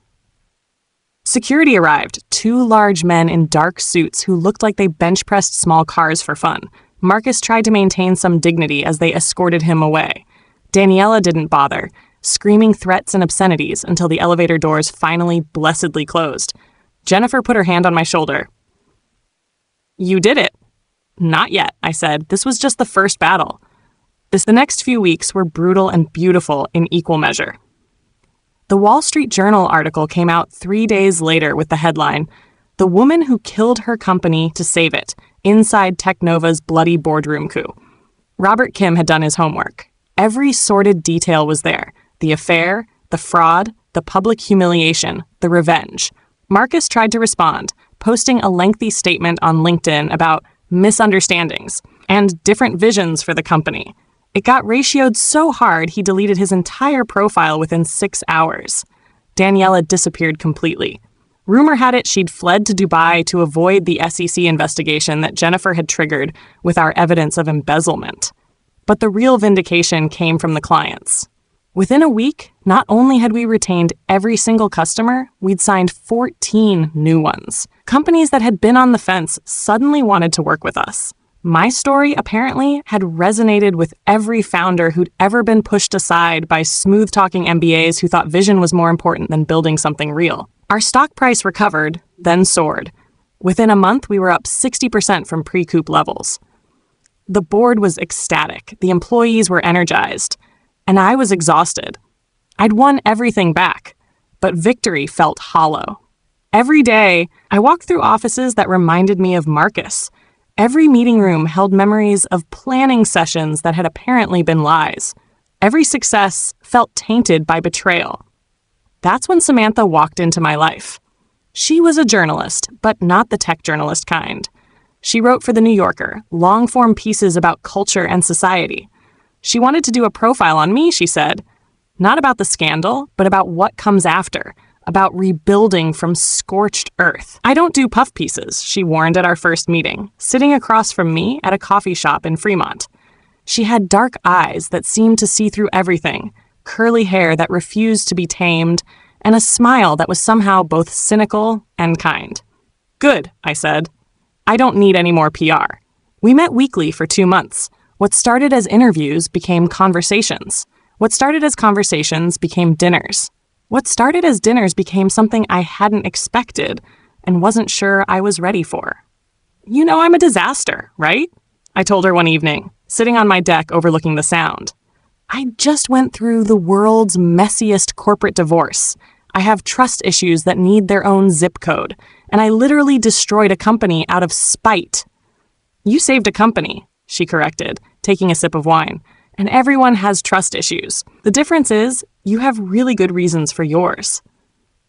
Security arrived, 2 large men in dark suits who looked like they bench-pressed small cars for fun. Marcus tried to maintain some dignity as they escorted him away. Daniela didn't bother, screaming threats and obscenities until the elevator doors finally blessedly closed. Jennifer put her hand on my shoulder. You did it. Not yet, I said. This was just the first battle. The next few weeks were brutal and beautiful in equal measure. The Wall Street Journal article came out 3 days later with the headline, "The Woman Who Killed Her Company to Save It, Inside TechNova's Bloody Boardroom Coup." Robert Kim had done his homework. Every sordid detail was there. The affair, the fraud, the public humiliation, the revenge. Marcus tried to respond, posting a lengthy statement on LinkedIn about misunderstandings and different visions for the company. It got ratioed so hard he deleted his entire profile within 6 hours. Daniela disappeared completely. Rumor had it she'd fled to Dubai to avoid the SEC investigation that Jennifer had triggered with our evidence of embezzlement. But the real vindication came from the clients. Within a week, not only had we retained every single customer, we'd signed 14 new ones. Companies that had been on the fence suddenly wanted to work with us. My story, apparently, had resonated with every founder who'd ever been pushed aside by smooth-talking MBAs who thought vision was more important than building something real. Our stock price recovered, then soared. Within a month, we were up 60% from pre-coup levels. The board was ecstatic, the employees were energized, and I was exhausted. I'd won everything back, but victory felt hollow. Every day, I walked through offices that reminded me of Marcus. Every meeting room held memories of planning sessions that had apparently been lies. Every success felt tainted by betrayal. That's when Samantha walked into my life. She was a journalist, but not the tech journalist kind. She wrote for The New Yorker, long-form pieces about culture and society. She wanted to do a profile on me, she said. Not about the scandal, but about what comes after. About rebuilding from scorched earth. I don't do puff pieces, she warned at our first meeting, sitting across from me at a coffee shop in Fremont. She had dark eyes that seemed to see through everything, curly hair that refused to be tamed, and a smile that was somehow both cynical and kind. Good, I said. I don't need any more PR. We met weekly for 2 months. What started as interviews became conversations. What started as conversations became dinners. What started as dinners became something I hadn't expected and wasn't sure I was ready for. You know I'm a disaster, right? I told her one evening, sitting on my deck overlooking the Sound. I just went through the world's messiest corporate divorce. I have trust issues that need their own zip code, and I literally destroyed a company out of spite. You saved a company, she corrected, taking a sip of wine. And everyone has trust issues. The difference is, you have really good reasons for yours.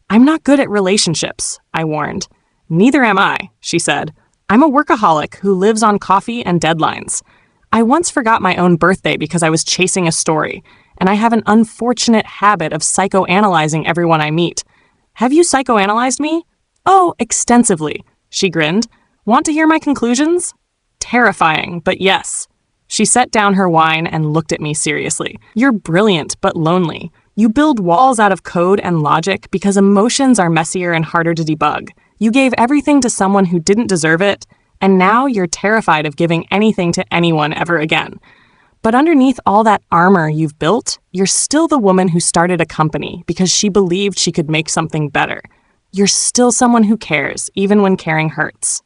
I'm not good at relationships, I warned. Neither am I, she said. I'm a workaholic who lives on coffee and deadlines. I once forgot my own birthday because I was chasing a story, and I have an unfortunate habit of psychoanalyzing everyone I meet. Have you psychoanalyzed me? Oh, extensively, she grinned. Want to hear my conclusions? Terrifying, but yes. She set down her wine and looked at me seriously. You're brilliant, but lonely. You build walls out of code and logic because emotions are messier and harder to debug. You gave everything to someone who didn't deserve it, and now you're terrified of giving anything to anyone ever again. But underneath all that armor you've built, you're still the woman who started a company because she believed she could make something better. You're still someone who cares, even when caring hurts.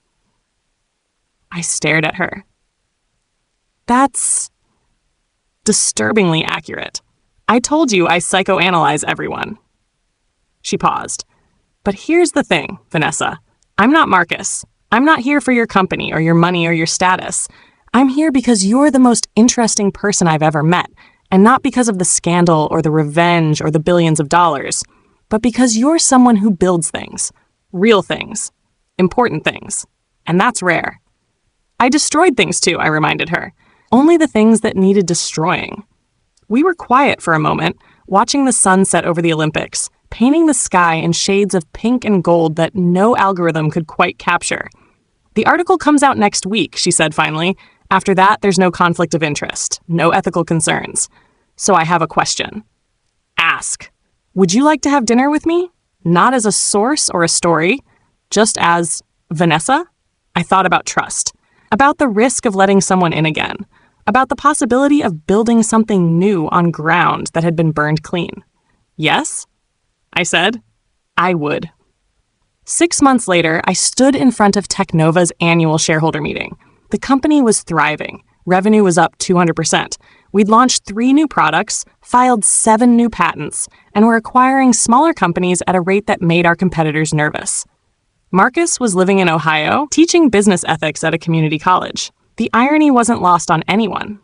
I stared at her. That's disturbingly accurate. I told you I psychoanalyze everyone. She paused. But here's the thing, Vanessa. I'm not Marcus. I'm not here for your company or your money or your status. I'm here because you're the most interesting person I've ever met, and not because of the scandal or the revenge or the billions of dollars, but because you're someone who builds things, real things, important things, and that's rare. I destroyed things too, I reminded her, only the things that needed destroying. We were quiet for a moment, watching the sun set over the Olympics, painting the sky in shades of pink and gold that no algorithm could quite capture. The article comes out next week, she said finally. After that, there's no conflict of interest, no ethical concerns. So I have a question. Ask. Would you like to have dinner with me? Not as a source or a story, just as Vanessa? I thought about trust, about the risk of letting someone in again, about the possibility of building something new on ground that had been burned clean. Yes? I said. I would. 6 months later, I stood in front of TechNova's annual shareholder meeting. The company was thriving. Revenue was up 200%. We'd launched 3 new products, filed 7 new patents, and were acquiring smaller companies at a rate that made our competitors nervous. Marcus was living in Ohio, teaching business ethics at a community college. The irony wasn't lost on anyone.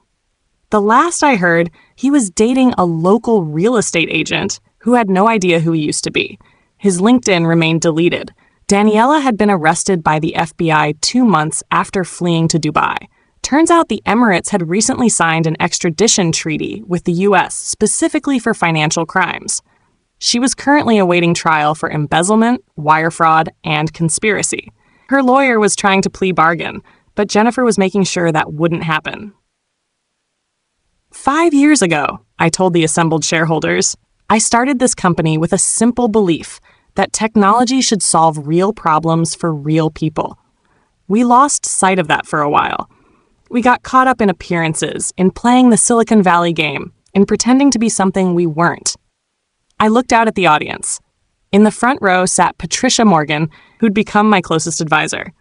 The last I heard, he was dating a local real estate agent who had no idea who he used to be. His LinkedIn remained deleted. Daniela had been arrested by the FBI 2 months after fleeing to Dubai. Turns out the Emirates had recently signed an extradition treaty with the U.S. specifically for financial crimes. She was currently awaiting trial for embezzlement, wire fraud, and conspiracy. Her lawyer was trying to plea bargain, but Jennifer was making sure that wouldn't happen. 5 years ago, I told the assembled shareholders, I started this company with a simple belief that technology should solve real problems for real people. We lost sight of that for a while. We got caught up in appearances, in playing the Silicon Valley game, in pretending to be something we weren't. I looked out at the audience. In the front row sat Patricia Morgan, who'd become my closest advisor.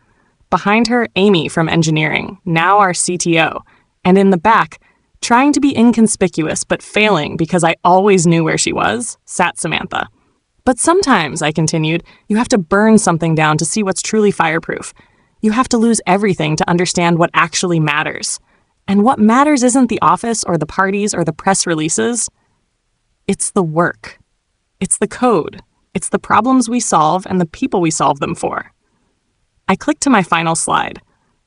Behind her, Amy from engineering, now our CTO. And in the back, trying to be inconspicuous but failing because I always knew where she was, sat Samantha. But sometimes, I continued, you have to burn something down to see what's truly fireproof. You have to lose everything to understand what actually matters. And what matters isn't the office or the parties or the press releases. It's the work. It's the code. It's the problems we solve and the people we solve them for. I clicked to my final slide.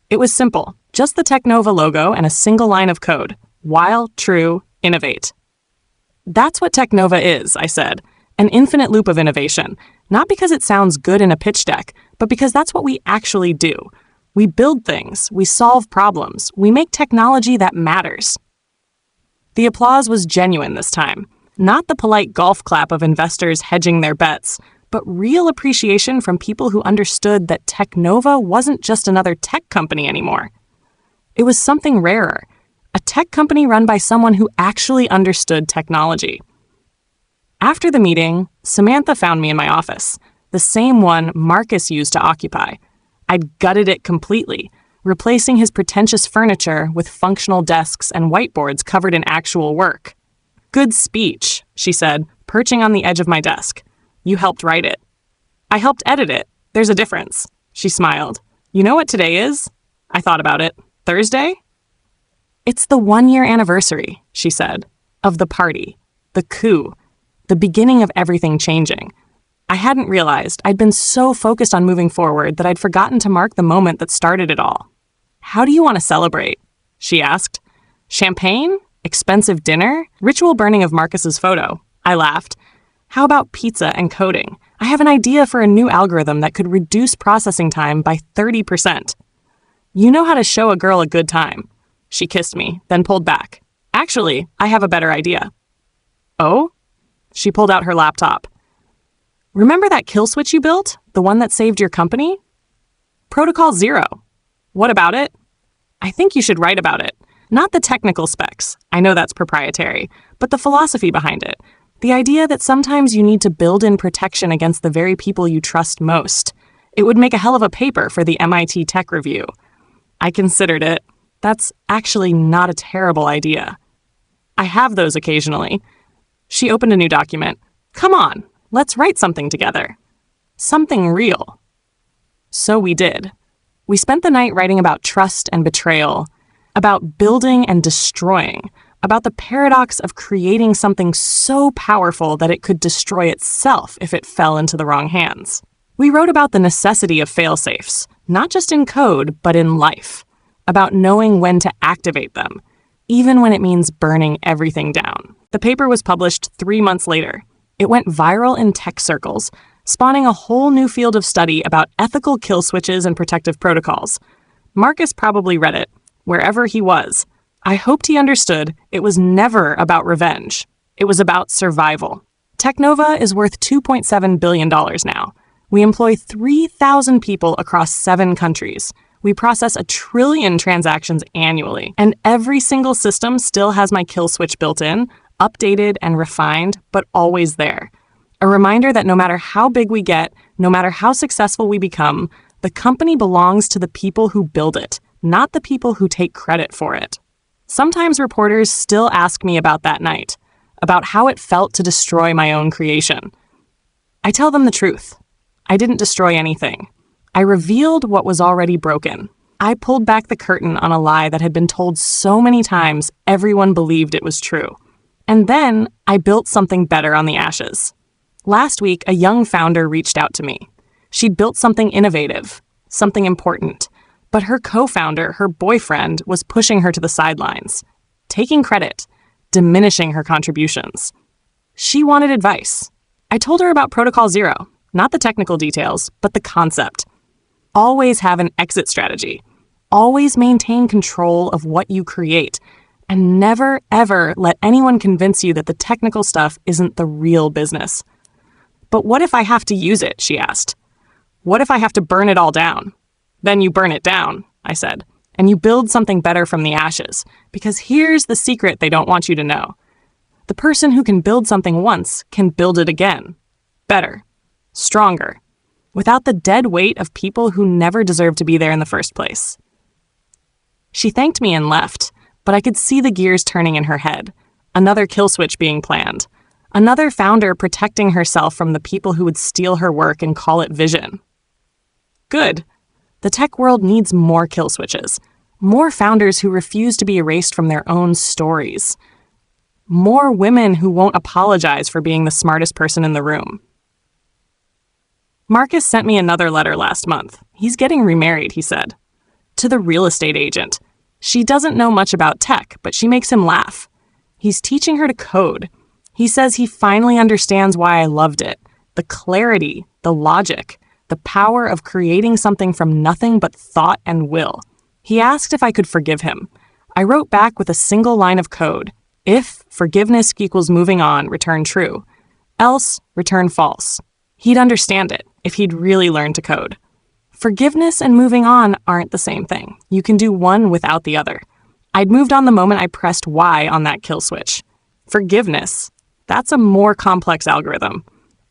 It was simple, just the TechNova logo and a single line of code. While true, innovate. That's what TechNova is, I said. An infinite loop of innovation, not because it sounds good in a pitch deck, but because that's what we actually do. We build things, we solve problems, we make technology that matters. The applause was genuine this time, not the polite golf clap of investors hedging their bets, but real appreciation from people who understood that TechNova wasn't just another tech company anymore. It was something rarer, a tech company run by someone who actually understood technology. After the meeting, Samantha found me in my office, the same one Marcus used to occupy. I'd gutted it completely, replacing his pretentious furniture with functional desks and whiteboards covered in actual work. Good speech, she said, perching on the edge of my desk. You helped write it. I helped edit it. There's a difference. She smiled. You know what today is? I thought about it. Thursday? It's the 1-year anniversary, she said, of the party, the coup, the beginning of everything changing. I hadn't realized I'd been so focused on moving forward that I'd forgotten to mark the moment that started it all. How do you want to celebrate? She asked. Champagne? Expensive dinner? Ritual burning of Marcus's photo? I laughed. How about pizza and coding? I have an idea for a new algorithm that could reduce processing time by 30%. You know how to show a girl a good time. She kissed me, then pulled back. Actually, I have a better idea. Oh? She pulled out her laptop. Remember that kill switch you built? The one that saved your company? Protocol 0. What about it? I think you should write about it. Not the technical specs, I know that's proprietary, but the philosophy behind it. The idea that sometimes you need to build in protection against the very people you trust most. It would make a hell of a paper for the MIT Tech Review. I considered it. That's actually not a terrible idea. I have those occasionally. She opened a new document. Come on, let's write something together. Something real. So we did. We spent the night writing about trust and betrayal, about building and destroying, about the paradox of creating something so powerful that it could destroy itself if it fell into the wrong hands. We wrote about the necessity of fail-safes, not just in code, but in life, about knowing when to activate them, even when it means burning everything down. The paper was published 3 months later. It went viral in tech circles, spawning a whole new field of study about ethical kill switches and protective protocols. Marcus probably read it, wherever he was. I hoped he understood it was never about revenge. It was about survival. TechNova is worth $2.7 billion now. We employ 3,000 people across 7 countries. We process 1 trillion transactions annually, and every single system still has my kill switch built in, updated and refined, but always there. A reminder that no matter how big we get, no matter how successful we become, the company belongs to the people who build it, not the people who take credit for it. Sometimes reporters still ask me about that night, about how it felt to destroy my own creation. I tell them the truth. I didn't destroy anything. I revealed what was already broken. I pulled back the curtain on a lie that had been told so many times everyone believed it was true. And then I built something better on the ashes. Last week, a young founder reached out to me. She'd built something innovative, something important, but her co-founder, her boyfriend, was pushing her to the sidelines, taking credit, diminishing her contributions. She wanted advice. I told her about Protocol Zero, not the technical details, but the concept. Always have an exit strategy. Always maintain control of what you create, and never, ever let anyone convince you that the technical stuff isn't the real business. But what if I have to use it, she asked. What if I have to burn it all down? Then you burn it down, I said, and you build something better from the ashes, because here's the secret they don't want you to know. The person who can build something once can build it again. Better. Stronger. Without the dead weight of people who never deserved to be there in the first place. She thanked me and left, but I could see the gears turning in her head. Another kill switch being planned. Another founder protecting herself from the people who would steal her work and call it vision. Good. The tech world needs more kill switches. More founders who refuse to be erased from their own stories. More women who won't apologize for being the smartest person in the room. Marcus sent me another letter last month. He's getting remarried, he said. To the real estate agent. She doesn't know much about tech, but she makes him laugh. He's teaching her to code. He says he finally understands why I loved it. The clarity, the logic, the power of creating something from nothing but thought and will. He asked if I could forgive him. I wrote back with a single line of code. If forgiveness equals moving on, return true. Else, return false. He'd understand it if he'd really learned to code. Forgiveness and moving on aren't the same thing. You can do one without the other. I'd moved on the moment I pressed Y on that kill switch. Forgiveness, that's a more complex algorithm.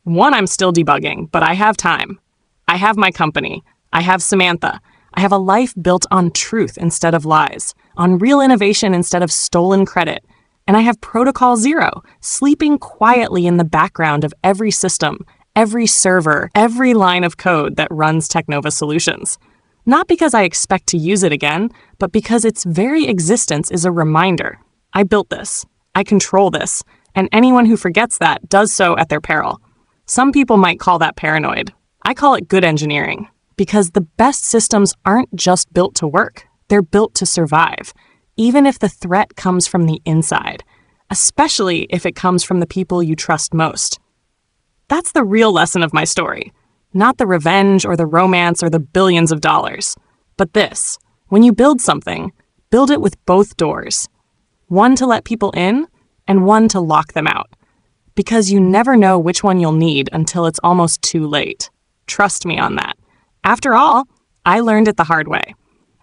One I'm still debugging, but I have time. I have my company. I have Samantha. I have a life built on truth instead of lies, on real innovation instead of stolen credit. And I have Protocol Zero, sleeping quietly in the background of every system, every server, every line of code that runs TechNova Solutions. Not because I expect to use it again, but because its very existence is a reminder. I built this. I control this. And anyone who forgets that does so at their peril. Some people might call that paranoid. I call it good engineering, because the best systems aren't just built to work. They're built to survive, even if the threat comes from the inside, especially if it comes from the people you trust most. That's the real lesson of my story, not the revenge or the romance or the billions of dollars. But this, when you build something, build it with both doors. One to let people in, and one to lock them out. Because you never know which one you'll need until it's almost too late. Trust me on that. After all, I learned it the hard way.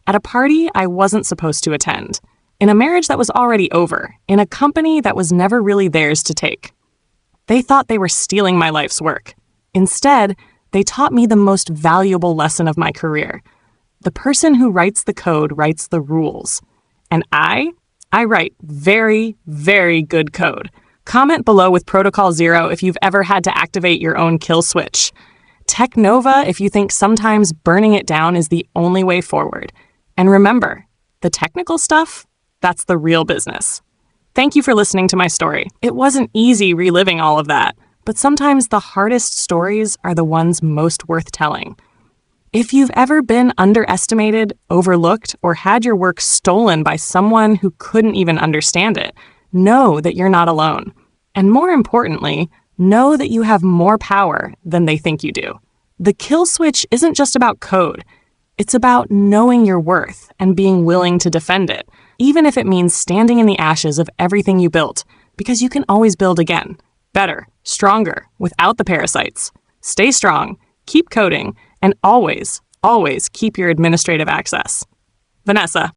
At a party I wasn't supposed to attend. in a marriage that was already over, in a company that was never really theirs to take. They thought they were stealing my life's work. Instead, they taught me the most valuable lesson of my career. The person who writes the code writes the rules. And I write very, very good code. Comment below with Protocol 0 if you've ever had to activate your own kill switch. TechNova if you think sometimes burning it down is the only way forward. And remember, the technical stuff, that's the real business. Thank you for listening to my story. It wasn't easy reliving all of that, but sometimes the hardest stories are the ones most worth telling. If you've ever been underestimated, overlooked, or had your work stolen by someone who couldn't even understand it, know that you're not alone. And more importantly, know that you have more power than they think you do. The kill switch isn't just about code. It's about knowing your worth and being willing to defend it, even if it means standing in the ashes of everything you built, because you can always build again. Better, stronger, without the parasites. Stay strong, keep coding, and always, always keep your administrative access. Vanessa.